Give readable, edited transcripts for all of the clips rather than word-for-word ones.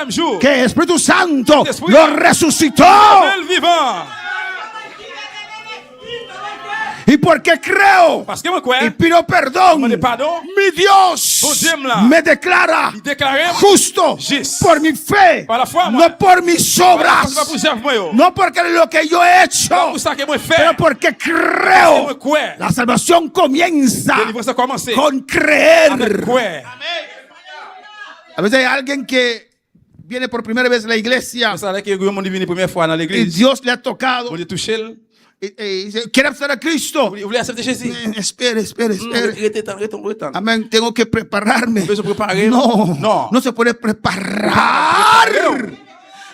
troisième jour, que el Espíritu Santo Espíritu lo resucitó. el vivant. Y porque creo Parce que moi, quoi, y pido perdón, demande pardon, mi Dios Bon Dieu me l'a me declara déclaré justo juste por mi fe, par la foi, moi. no por mis obras, C'est pas pour ça, moi, yo. no porque lo que yo he Pas hecho, pour ça que moi fait. pero porque C'est creo. moi, quoi. La salvación comienza La délivrance a commencé. con Avec creer. quoi? A veces hay alguien que viene por primera vez a la iglesia Vous savez que le monde est venu la première fois dans y l'église. Dios le ha tocado Vous voulez toucher? y dice, quiere aceptar a Cristo. Vous voulez accepter Jésus? Espere. Arrêtez. Amén, tengo que prepararme. Vous se préparer? No, No. no se puede preparar.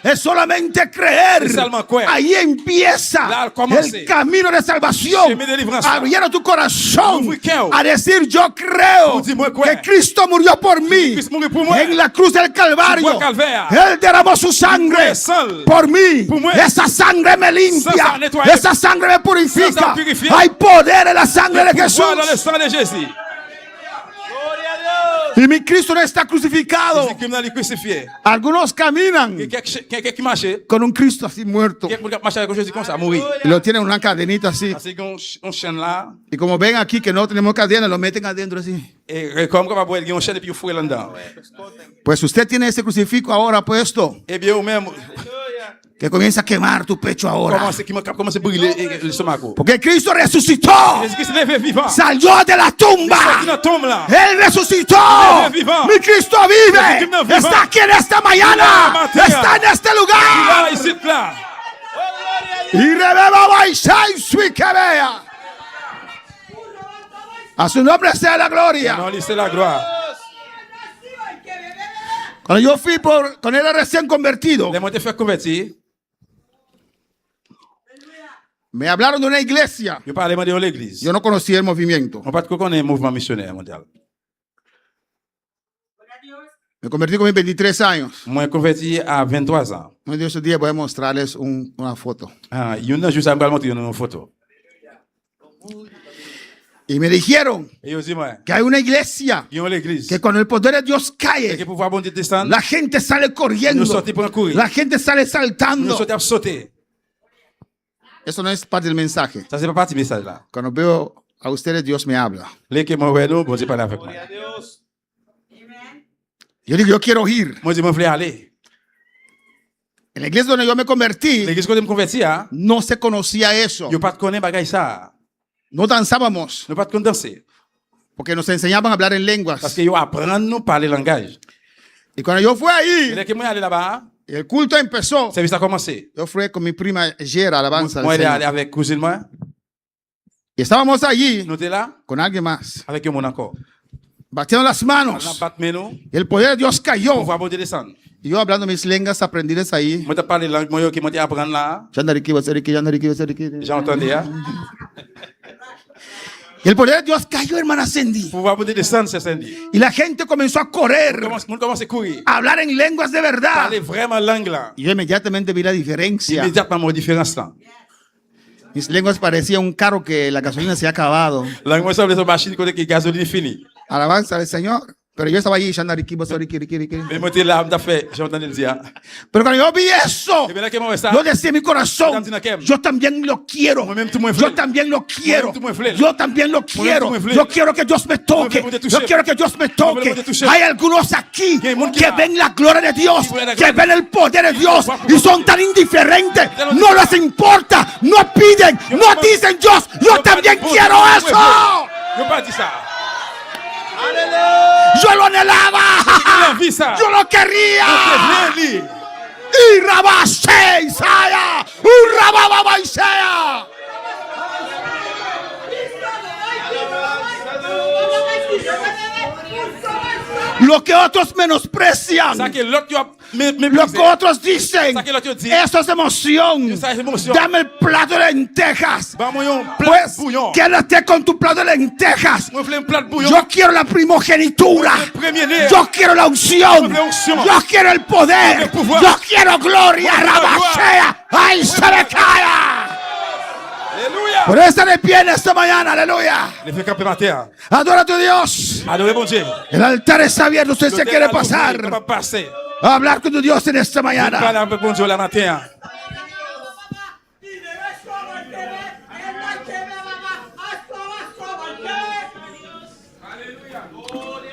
Es solamente creer. Es seulement creer. Ahí empieza Là, commencer. el camino de salvación. Chemin de délivrance. Abriendo tu corazón Ouvre cœur. a decir, yo creo Vous dites, moi, quoi. que Cristo murió por mí Christ mourut pour moi. en la cruz del Calvario. Sur le calvaire. Él derramó su sangre Seul. por mí. Pour moi. Esa sangre me limpia. Ça nettoie. Esa sangre me purifica. Ça purifie. Hay poder en la sangre de Jesús. Pouvoir dans le sang de Jésus. Y mi Cristo no está crucificado. C'est criminel est crucifié. Algunos caminan Quelqu'un qui marchait, con un Cristo así muerto. quelqu'un qui marchait avec Jésus comme ça, mourir. Y lo tienen en una cadenita así. Parce qu'on chaîne là, Y como ven aquí que no tenemos cadena, lo meten adentro así. et comme on va boire, on chaîne et puis on fouille là-dedans. Pues usted tiene ese crucifijo ahora puesto, Eh bien, ou même, que comienza a quemar tu pecho ahora. commence à brûler le stomac. Porque Cristo resucitó. Jésus-Christ est levé vivant. Salió de la Sorti tumba. dans la tombe là. Él resucitó. Viva. Mi Cristo vive. Viva. Viva. Está aquí en esta mañana. Viva. Está en este lugar. Là, ici, là. Y rebeba baisai sui que vea. A su nombre sea la gloria. Non, c'est la gloire. Cuando yo fui cuando era recién convertido, Les mots te fait convertir. me hablaron de una iglesia. Je parlais de l'église. Yo no conocía el movimiento. On ne peut pas connaître un mouvement missionnaire mondial. Me convertí con mis 23 años. Moi, converti à 23 ans. Uno de esos días voy a mostrarles una foto. Ah, il y en a juste à me montrer une photo. Y me dijeron Et ils disent, moi, que hay una iglesia ils ont l'église. que cuando el poder de Dios Et que cae, pour pouvoir bon Dieu descendre, la gente sale nous corriendo. sortons pour un courir. La gente sale Nous saltando. sortons à sauter. Eso no es parte del mensaje. Ça, c'est pas partie du message là. Cuando veo a ustedes, Dios me habla. Les qui m'ont vu, bon Dieu parle avec moi. Yo digo, yo quiero ir. Moi, je voulais aller. En la iglesia donde yo me convertí, L'église que je me convertis, no se conocía eso. je ne pas connaître bagay ça. No danzábamos, Ne pas te danser. porque nos enseñaban a hablar en Parce lenguas. que yo apprends nous parler langage. Y cuando yo fui Et ahí, les qui m'ont allé là-bas, y el culto empezó, le service a commencé. yo fui con mi prima Gera, alabanza al Moi, Señor. allé avec cousine moi. Y estábamos allí Nous étions là con alguien más, avec un monde encore. batiendo las On manos. a battu nous. Y el poder de Dios On cayó. va bon Dieu descendre. Y yo hablando mis lenguas aprendidas ahí. Moi, je parle langue moi qui m'ont apprendre là. Yandariki, wasariki, yandariki, wasariki. J'entendais. Y el poder de Dios cayó, hermana Cindy. Pour voir bon Dieu descendre, c'est samedi. Y la gente comenzó a correr, On commence à courir. a hablar en lenguas de verdad. Parler vraiment langue là. Y yo inmediatamente vi la diferencia. Immédiatement, mon différence là. Mis lenguas parecían un carro que la gasolina se ha acabado. Langue moi, ça veut dire machine côté qui gasoline fini. Alabanza al Señor. Pero yo estaba allí, yandariki, wasariki, riki, riki. Mais moi, t'es là, on t'a fait, j'ai entendu le dire. Pero cuando yo vi eso, Et bien là, comment ça? yo decía en mi corazón, yo también lo quiero. Yo también lo quiero. Yo también lo quiero. Yo quiero que Dios me toque. Yo quiero que Dios me toque. Hay algunos aquí que ven la gloria de Dios, que ven el poder de Dios y son tan indiferentes. No les importa. No piden. No dicen Dios. Yo también quiero eso. Je pas dit ça. Yo lo anhelaba. Envie ça. Yo lo quería. Viens lire. Y rabasé Isaya. Rababa Isaya. Lo que otros menosprecian, Ça que l'autre a lo que otros dicen, Ça que l'autre dit. eso es emoción. Ça, c'est émotion. Dame el plato de lentejas. Vamos un plat Pues bouillon. quédate con tu plato de lentejas. Moi, je voulais un plat de bouillon. Yo quiero la primogenitura. Le premier-né. Yo quiero la unción. La unción. Yo quiero el poder. El pouvoir. Yo quiero gloria. Yo quiero la Rabasea. Ay, se me cae. Alléluia. Por eso de pie en esta mañana. Aleluya. Les fait camper ma terre. Adora a tu Dios. Adorez mon Dieu. El altar está abierto. Usted se quiere pasar. Pas passer. Hablar con tu Dios en esta Parle mañana. avec bon Dieu la matin.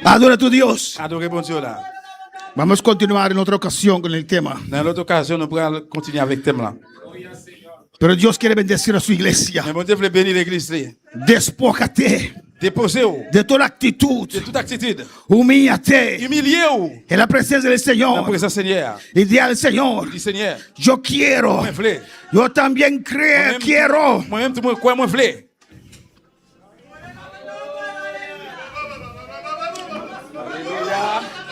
Adora a tu Dios. Adorez bon Dieu là. Vamos a continuar en otra ocasión con el tema. Dans l'autre occasion, nous pourrons continuer avec le thème là. Pero Dios quiere bendecir a su iglesia. Mais bon Dieu veut bénir l'église. Despójate Déposez-vous de toda actitud. de toute attitude. Humíllate Humiliez-vous en la presencia del dans la Señor. présence du Seigneur. Y di al Señor, Du Seigneur. yo quiero. Moi, je Yo también quiero. Moi-même, tout le monde croit, moi, je voulais.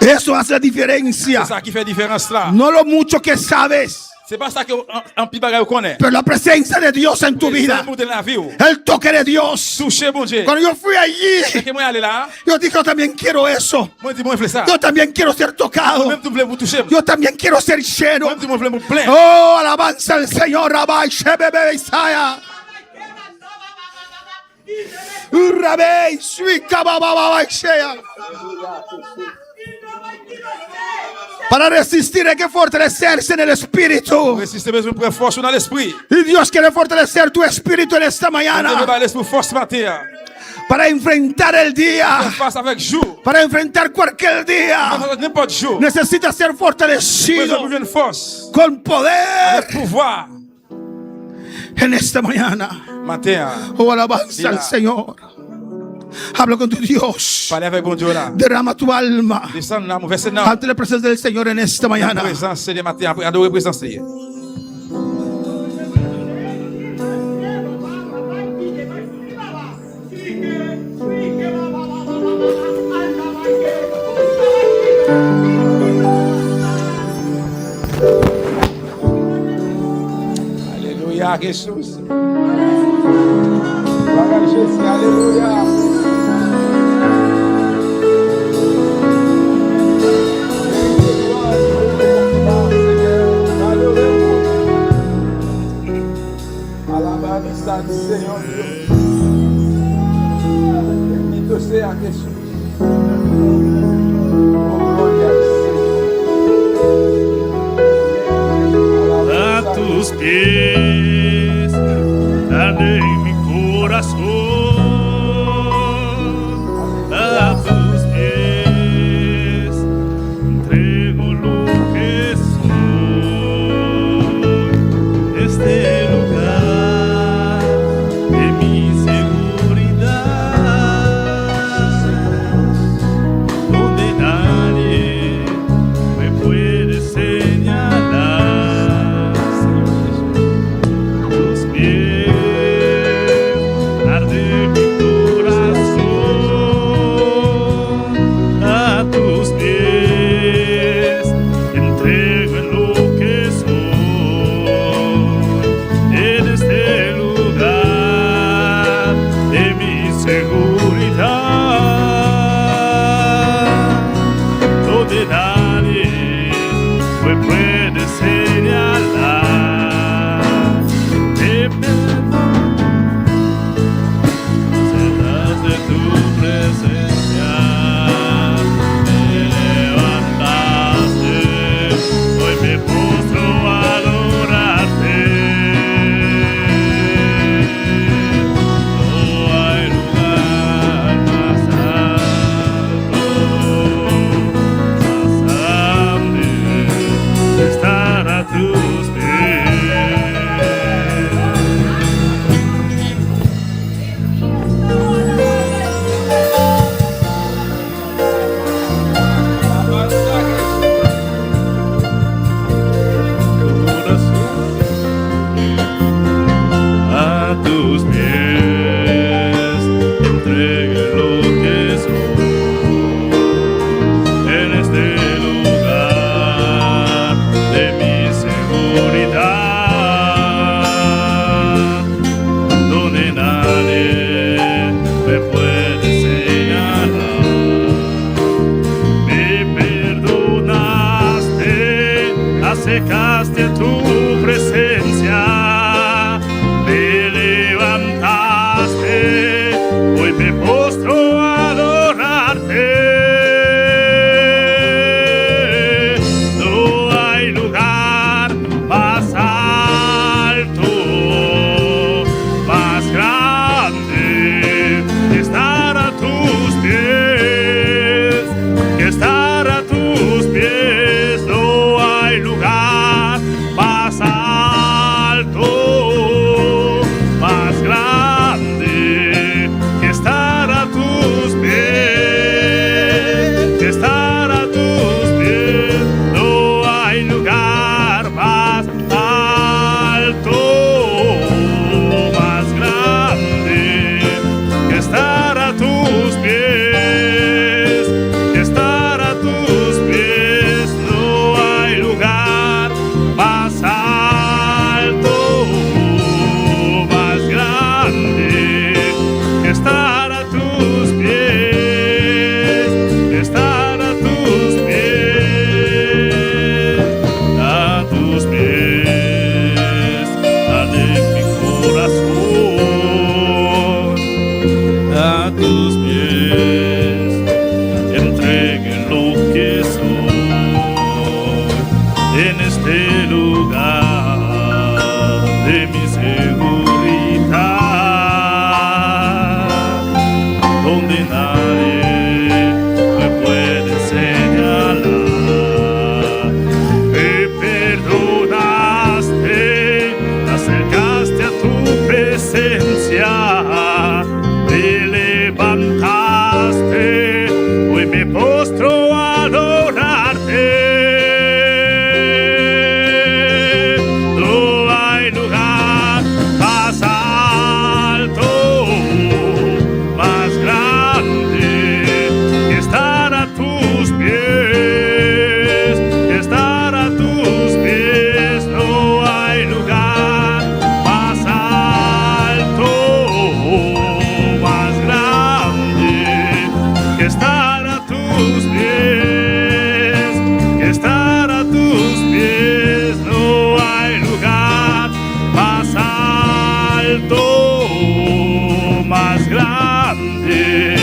Eso hace la diferencia. C'est ça qui fait la différence là. No lo mucho que sabes, C'est pas ça qu'un petit bagage qu'on connaît. pero la presencia de Dios en tu C'est vida. l'amour de la vie. El toque de Dios. Touchez, bon Dieu. Cuando yo fui allí, C'est que moi, aller là. yo dije, yo también quiero eso. Moi, dis-moi, je voulais ça. Yo también quiero ser tocado. Moi-même, tu voulais vous toucher. Yo también quiero ser lleno. Moi-même, tu voulais vous plaindre. Oh, alabanza al Señor, Rabbi Shebebe Isaiah. Rabbi Shwika Baba Isaiah. Para resistir hay que fortalecerse en el espíritu. Résister besoin pour force dans l'esprit. Y Dios quiere fortalecer tu espíritu en esta Tu veux mañana. pas l'esprit force ce matin. Para enfrentar el día. Face avec jour. Para enfrentar cualquier día. N'importe jour. Necesitas ser Besoin fortalecido pour une force. con poder Avec pouvoir. en esta mañana. Matin. Oh, alabanza al Señor. Habla con tu Dios. Parlez avec bon Dieu là. Derrama tu alma Descends dans mon verset dans ante la presencia del Señor en esta la mañana. présence de matin. Après, adorer présence. Alléluia, Jésus. Gloire à Jésus, alléluia. Alabanza do Senhor Deus. Bendito sea Jesús. Oh, gloria al Señor. A tus pies daré mi corazón, a tus pies entrego lo que soy. Este lugar de mi seguridad, donde nadie me puede señalar. Tus pies arde mi corazón, a tus pies entrego en lo que soy. En este lugar de mi seguridad, donde nadie me puede señalar. Te cerdas de tu presencia, me levantaste, hoy me postro a adorarte. No hay lugar más alto, más grande que estar a tus pies. A tus pies entregue lo que soy. En este lugar de mi seguridad, donde nadie me puede señalar. Me perdonaste, acercaste a tu presencia, me levantaste, hoy me postro a adorarte. No en este lugar de mi seguridad, donde nadie me puede señalar. Me perdonaste, me acercaste a tu presencia, me levantaste, hoy me postro a adorarte. No hay lugar más alto, más grande que estar a tus pies, que estar a tus pies. No hay lugar más alto, más grande que estar a tus pies, que estar a tus pies. No hay lugar más alto, más grande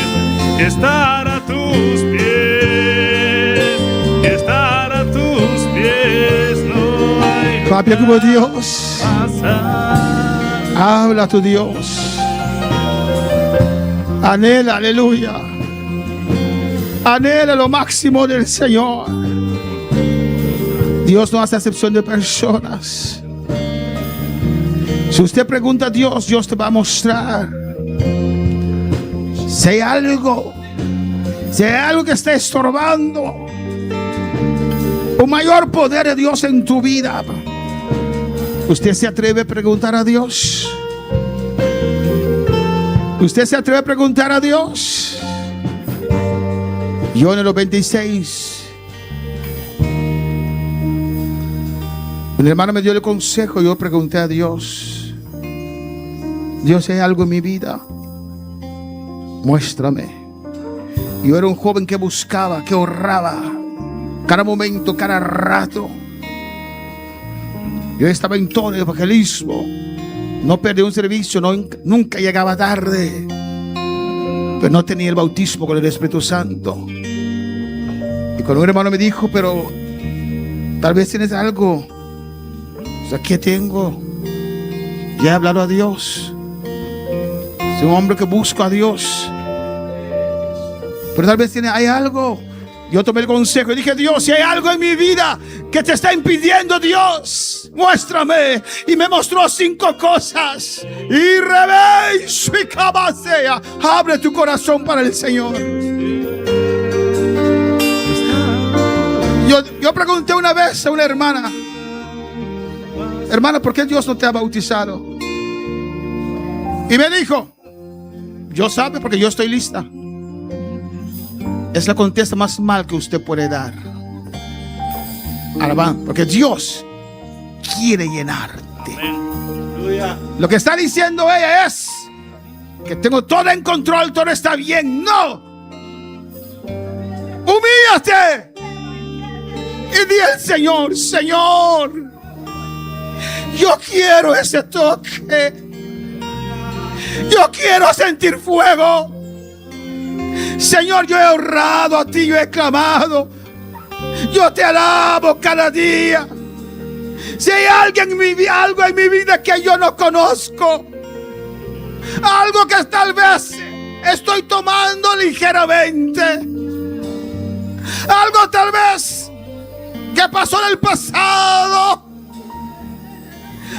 que estar a tus pies, que estar a tus pies. No hay Papi, como Dios, más alto. habla a tu Dios. Anhela, aleluya. Anhela lo máximo del Señor. Dios no hace excepción de personas. Si usted pregunta a Dios, Dios te va a mostrar. Si hay algo que está estorbando un mayor poder de Dios en tu vida, ¿usted se atreve a preguntar a Dios? ¿Usted se atreve a preguntar a Dios? Yo en el 96, mi hermano me dio el consejo. Yo pregunté a Dios: Dios, ¿hay algo en mi vida? Muéstrame. Yo era un joven que buscaba, que ahorraba cada momento, cada rato. Yo estaba en todo el evangelismo. No perdí un servicio, nunca llegaba tarde. Pero no tenía el bautismo con el Espíritu Santo. Y cuando un hermano me dijo: pero tal vez tienes algo. O sea, ¿qué tengo? Ya he hablado a Dios. Soy un hombre que busco a Dios. Pero tal vez hay algo. Yo tomé el consejo y dije: Dios, si hay algo en mi vida que te está impidiendo, Dios, muéstrame. Y me mostró 5 cosas. Y revés, y cabasea. Abre tu corazón para el Señor. Yo pregunté una vez a una hermana: hermana, ¿por qué Dios no te ha bautizado? Y me dijo: yo sabe, porque yo estoy lista. Es la contesta más mal que usted puede dar. Alabán, porque Dios quiere llenarte. Lo que está diciendo ella es que tengo todo en control, todo está bien. No. Humíllate y di al Señor: Señor, yo quiero ese toque. Yo quiero sentir fuego. Señor, yo he orado a ti, yo he clamado. Yo te alabo cada día. Si hay algo en mi vida que yo no conozco, algo que tal vez estoy tomando ligeramente, algo tal vez que pasó en el pasado,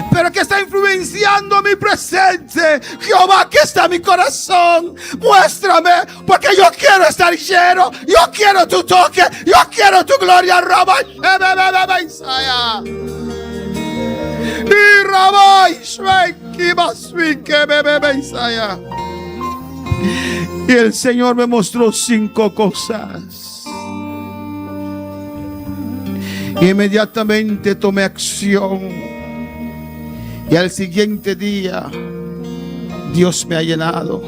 pero que está influenciando mi presente. Jehová, que está en mi corazón, muéstrame, porque yo quiero estar lleno. Yo quiero tu toque, yo quiero tu gloria. Y el Señor me mostró 5 cosas. Inmediatamente tomé acción. Y al siguiente día, Dios me ha llenado.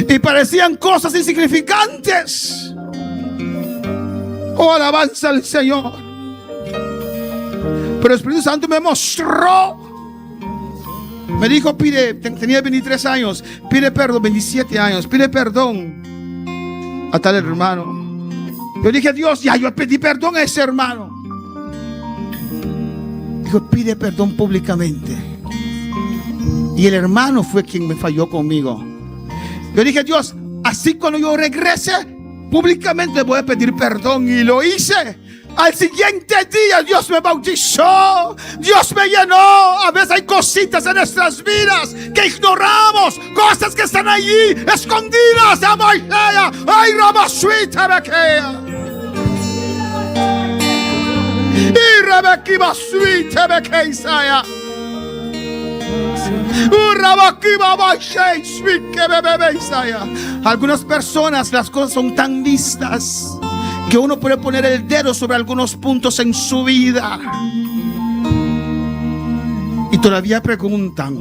Y parecían cosas insignificantes. Oh, alabanza al Señor. Pero el Espíritu Santo me mostró. Me dijo: pide, tenía 23 años, pide perdón, 27 años, pide perdón a tal hermano. Yo dije: Dios, ya yo pedí perdón a ese hermano. Dijo, pide perdón públicamente. Y el hermano fue quien me falló conmigo. Yo dije, Dios, así cuando yo regrese, públicamente voy a pedir perdón. Y lo hice. Al siguiente día Dios me bautizó, Dios me llenó. A veces hay cositas en nuestras vidas que ignoramos, cosas que están allí escondidas. Ay, Rabasuita Bequea. Y Rebeki Basuita Bequeisaya. Algunas personas, las cosas son tan vistas que uno puede poner el dedo sobre algunos puntos en su vida y todavía preguntan.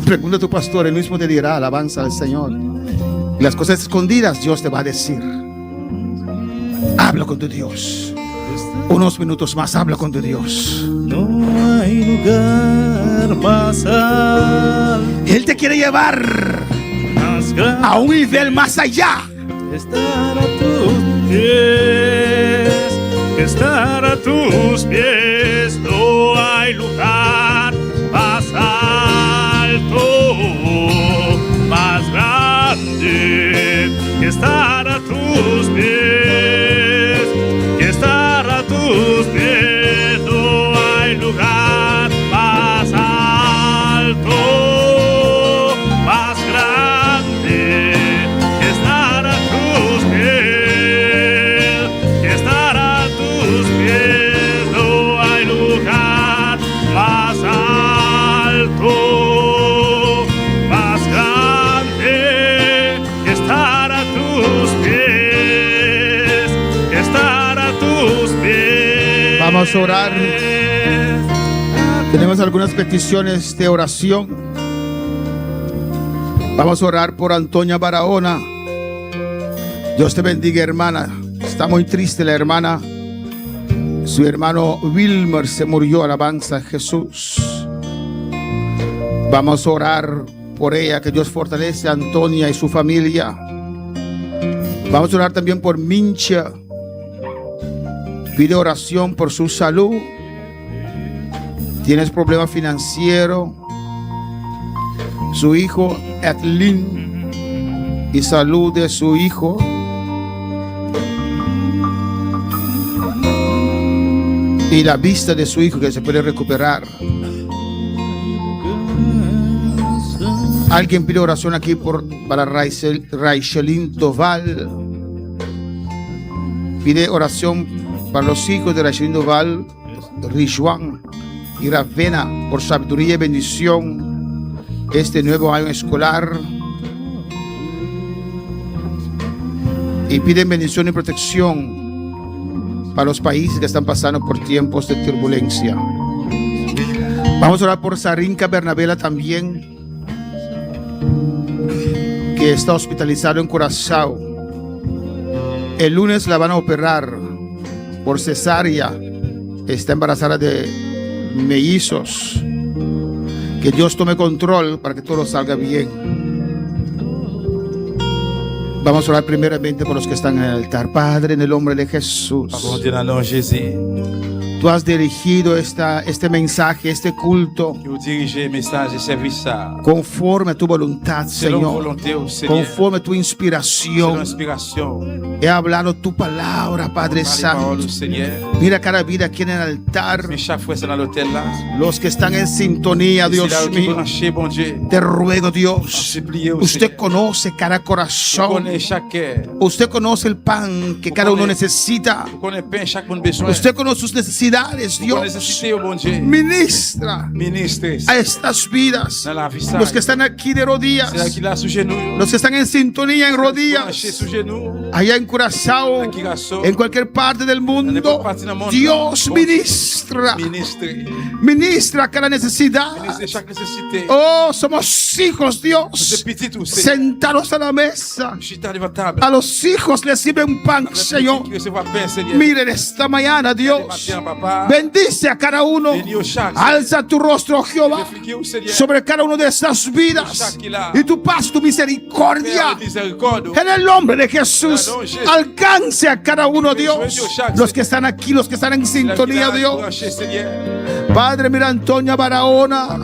Pregunta a tu pastor, él mismo te dirá, alabanza al Señor. Y las cosas escondidas Dios te va a decir. Habla con tu Dios. Unos minutos más, habla con tu Dios. No hay lugar más alto, Él te quiere llevar más grande, a un nivel más allá. estar a tus pies, estar a tus pies. No hay lugar más alto, más grande, que estar a tus pies, que estar a tus pies. No hay lugar más alto, más grande, que estar a tus pies, que estar a tus pies. No hay lugar más alto, más grande, que estar a tus pies, que estar a tus pies. Vamos a orar. Tenemos algunas peticiones de oración. Vamos a orar por Antonia Barahona. Dios te bendiga, hermana. Está muy triste la hermana. Su hermano Wilmer se murió, alabanza a Jesús. Vamos a orar por ella, que Dios fortalece a Antonia y su familia. Vamos a orar también por Mincha. Pide oración por su salud. Tienes problemas financieros. Su hijo Edlin y salud de su hijo. Y la vista de su hijo que se puede recuperar. Alguien pide oración aquí para Raichelin Doval. Pide oración para los hijos de Raichelin Doval, Rijuan y Ravena, por sabiduría y bendición este nuevo año escolar. Y piden bendición y protección para los países que están pasando por tiempos de turbulencia. Vamos a orar por Sarinka Bernabela también, que está hospitalizado en Curazao. El lunes la van a operar por cesárea. Está embarazada de mellizos. Que Dios tome control para que todo salga bien. Vamos a orar primeramente por los que están en el altar. Padre, en el nombre de Jesús, tú has dirigido este mensaje, este culto, conforme a tu voluntad, Señor, conforme a tu inspiración. He hablado tu palabra, Padre Santo. Mira cada vida aquí en el altar, los que están en sintonía, Dios mío. Te ruego, Dios, usted conoce cada corazón. Usted conoce el pan que cada uno necesita. Usted conoce sus necesidades, Dios. Ministra a estas vidas, los que están aquí de rodillas, los que están en sintonía en rodillas, allá en Curazao, en cualquier parte del mundo. Dios, ministra cada necesidad. Oh, somos hijos, Dios, sentados a la mesa. A los hijos les sirven pan, Señor. Miren esta mañana, Dios, Papa. Bendice a cada uno. Bénis chaque. Alza tu rostro, Jehová, Réfléchis au Seigneur. sobre cada una de estas vidas. Y tu paz, tu misericordia. Père, miséricorde. En el nombre de Jesús, alcance a cada uno, Dios. Los que están aquí, los que están en sintonía, Dios. Padre, mira, Antonia Barahona,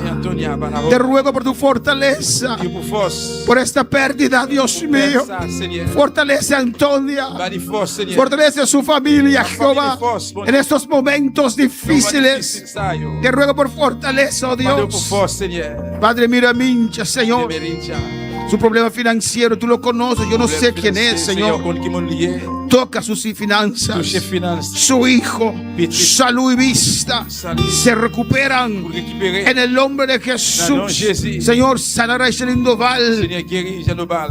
te ruego por tu fortaleza, por esta pérdida, Dios mío. Fortalece a Antonia, fortalece a su familia, Jehová, en estos momentos difíciles. Te ruego por fortaleza, oh Dios. Padre, mira, Mincha, Señor. Su problema financiero, tú lo conoces, yo no sé quién es, Señor. Toca sus finanzas, su hijo, salud y vista se recuperan en el nombre de Jesús. Señor, sanará ese Lindoval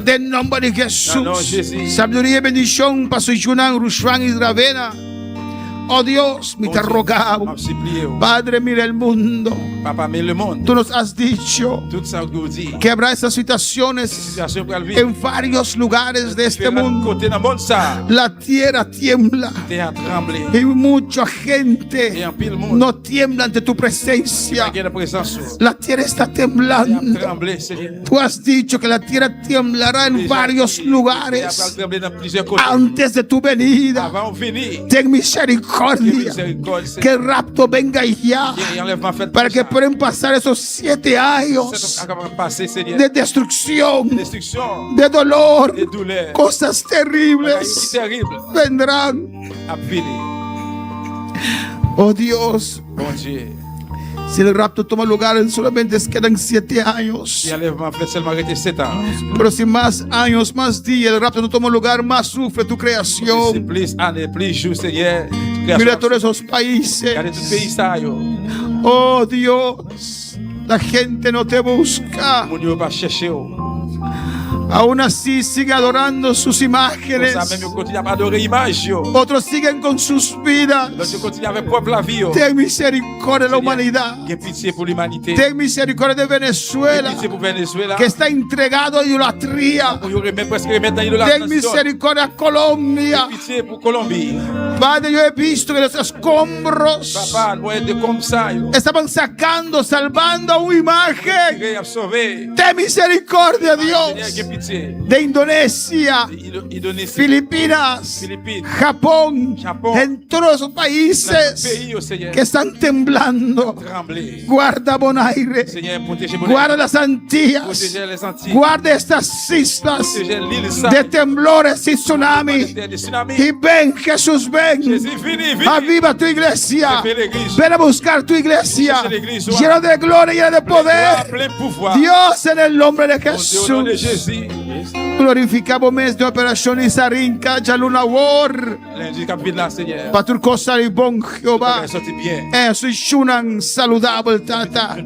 en nombre de Jesús. Sabiduría y bendición para su Yunan, Rushwan y Ravena. Oh Dios, me te rogamos. Padre, mira el mundo. Tú nos has dicho que habrá esas situaciones en varios lugares de este mundo. La tierra tiembla y mucha gente no tiembla ante tu presencia. La tierra está temblando. Tú has dicho que la tierra temblará en varios lugares antes de tu venida. Ten misericordia. Que el rapto venga ya, para que puedan pasar esos 7 años de destrucción, de dolor, cosas terribles vendrán. Oh Dios, si el rapto toma lugar, solamente quedan 7 años. Pero si más años, más días, el rapto no toma lugar, más sufre tu creación. Mira todos esos países. Oh Dios, la gente no te busca. Aún así sigue adorando sus imágenes. Otros siguen con sus vidas. Ten misericordia de la humanidad. Ten misericordia de Venezuela, que está entregado a idolatría. Ten misericordia a Colombia. Padre, yo he visto que los escombros estaban sacando, salvando a una imagen. Ten misericordia, Dios. De Indonesia, Filipinas, Japón, en todos los países que están temblando. Guarda Bonaire, guarda las Antillas, guarda estas islas de temblores y tsunamis. Y ven, Jesús, ven, aviva tu iglesia, ven a buscar tu iglesia, llena de gloria y llena de poder. Dios, en el nombre de Jesús. Glorificamos mes de operación Isarinka, Jaluna War. Patur Costa y Bon Jehová. Eso es Shunan saludable, Tata.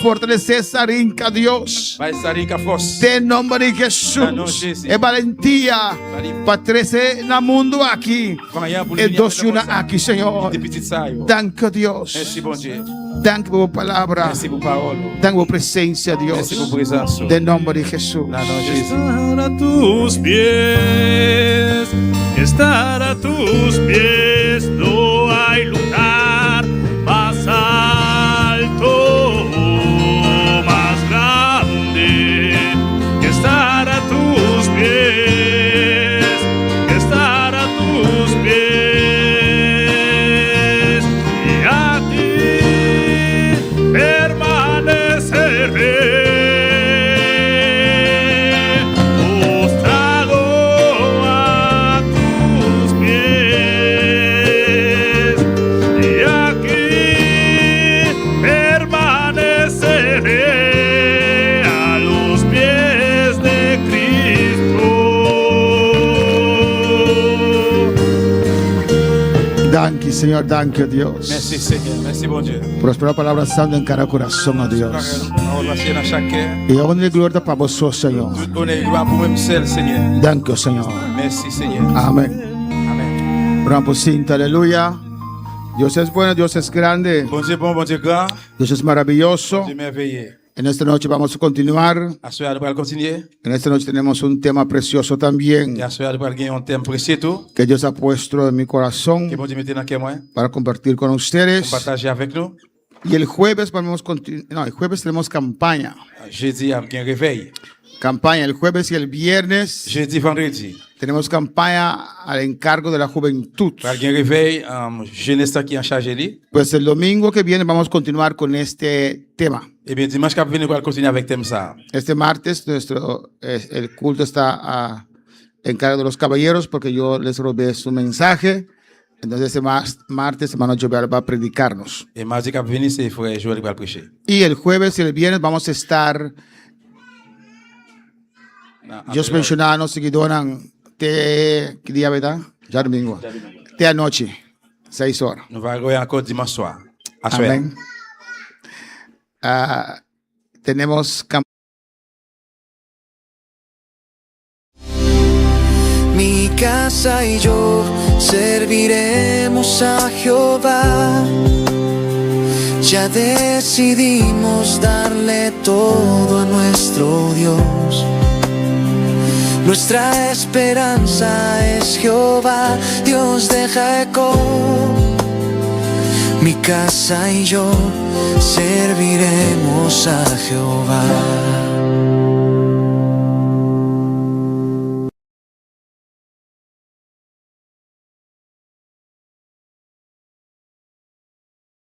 Fortalece Sarinka, Dios. De nombre de Jesús. E valentía. Patrece na mundo aquí. E dos Shuna aquí, Señor. Danke, Dios. Danke por palabra. Danke por presencia, Dios. De nombre de Jesús. Estar a tus pies, estar a tus pies, no hay lugar más alto, más grande que estar a tus pies, que estar a tus pies, y a ti permaneceré. Danke, Señor, danke, Dios. Merci Seigneur, merci bon Dieu. Prospera palabra santo en cada corazón, oh Dios. Y honra y gloria para vos, Señor. Danke, Señor. Merci Seigneur. Amén. Amen. Rampo cinta, aleluya. Dios es bueno, Dios es grande. Bon Dieu bon, bon Dieu grand. Dios es maravilloso. Bon Dieu merveilleux. En esta noche vamos a continuar. À ce soir, nous allons continuer. En esta noche tenemos un tema precioso también Et à ce soir, nous allons gagner un thème précieux tout. que Dios ha puesto en mi Que corazón bon Dieu mette dans le cœur moi. para compartir con Pour ustedes. partager avec nous. Y el jueves el jueves tenemos campaña. Jeudi, il y a un réveil. Campaña el jueves y el viernes Jeudi, vendredi. tenemos campaña al encargo de la juventud. Il y a un réveil. Jeunesse qui est en charge de lui. Pues el domingo que viene vamos a continuar con este tema. Et bien, dimanche qui vient, nous allons continuer avec thème ça. Este martes el culto está a encargo de los caballeros porque yo les robé su mensaje. Entonces este martes hermano Joel va a predicarnos. Et mardi qui vient, c'est frère Joël qui va prêcher. Y el jueves y el viernes vamos a estar Dios mencionando seguidoran te que día verdad? Ya domingo. Te anoche 6 horas. Nous allons aller encore dimanche soir. À ce soir. Amén. Tenemos Mi casa y yo serviremos a Jehová. Ya decidimos darle todo a nuestro Dios. Nuestra esperanza es Jehová, Dios de Jacob. Mi casa y yo serviremos a Jehová.